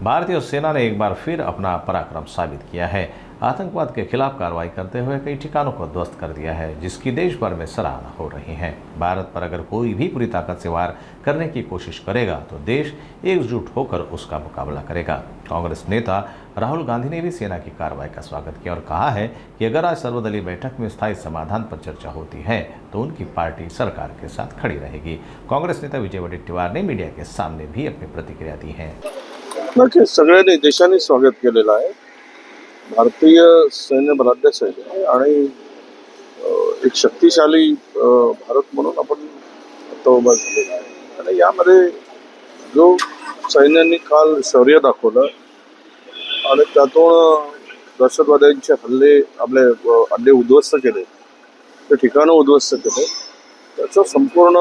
भारतीय सेना ने एक बार फिर अपना पराक्रम साबित किया है। आतंकवाद के खिलाफ कार्रवाई करते हुए कई ठिकानों को ध्वस्त कर दिया है, जिसकी देश भर में सराहना हो रही है। भारत पर अगर कोई भी पूरी ताकत से वार करने की कोशिश करेगा तो देश एकजुट होकर उसका मुकाबला करेगा। कांग्रेस नेता राहुल गांधी ने भी सेना की कार्रवाई का स्वागत किया और कहा है कि अगर आज सर्वदलीय बैठक में स्थायी समाधान पर चर्चा होती है तो उनकी पार्टी सरकार के साथ खड़ी रहेगी। कांग्रेस नेता विजय वडेट्टीवार ने मीडिया के सामने भी अपनी प्रतिक्रिया दी है। सगळ्यांनी देशाने स्वागत केलेलं आहे। भारतीय सैन्य बलाढ्य सैन्य आहे आणि एक शक्तिशाली भारत म्हणून आपण आता उभा झालेला आहे आणि यामध्ये जो सैन्याने काल शौर्य दाखवलं आणि त्यातून दहशतवाद्यांचे हल्ले आपले अड्डे उद्ध्वस्त केले, ते ठिकाणं उद्ध्वस्त केले, त्याचं संपूर्ण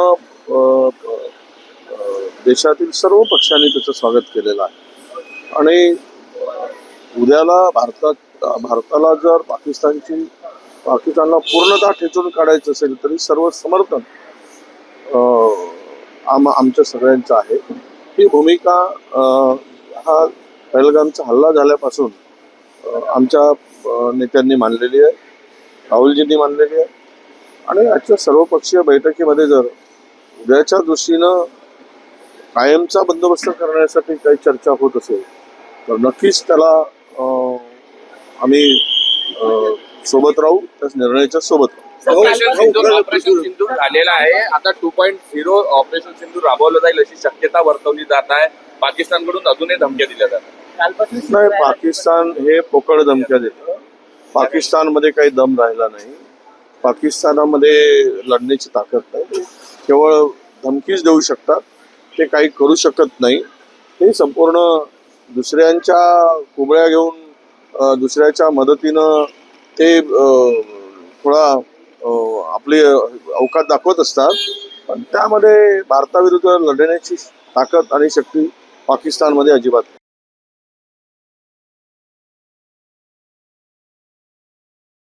देशातील सर्व पक्षांनी त्याचं स्वागत केलेलं आहे। आणि उद्याला भारताला जर पाकिस्तानला पूर्णतः ठेचून काढायचं असेल तरी सर्व समर्थन आमच्या सगळ्यांचं आहे। ही भूमिका हा पहलगामचा हल्ला झाल्यापासून आमच्या नेत्यांनी मांडलेली आहे, राहुलजींनी मांडलेली आहे आणि आजच्या सर्वपक्षीय बैठकीमध्ये जर उद्याच्या दृष्टीनं कायमचा बंदोबस्त करण्यासाठी काही चर्चा होत असेल तर नक्कीच त्याला आम्ही सोबत राहू, त्या निर्णयाच्या सोबत राहू। ऑपरेशन सिंधूर झालेला आहे, आता 2.0 ऑपरेशन सिंधूर राबवलं जाईल अशी शक्यता वर्तवली जात आहे। पाकिस्तानकडून अजूनही धमक्या दिल्या जातात। नाही, पाकिस्तान हे पोकळ धमक्या देतं। पाकिस्तानमध्ये काही दम राहिला नाही, पाकिस्तानामध्ये लढण्याची ताकद नाही, केवळ धमकीच देऊ शकतात, ते काही करू शकत नाही। हे संपूर्ण दुसऱ्यांच्या कुबळ्या घेऊन दुसऱ्याच्या मदतीनं ते थोडा आपली अवकात दाखवत असतात, पण त्यामध्ये भारताविरुद्ध लढण्याची ताकद आणि शक्ती पाकिस्तानमध्ये अजिबात नाही।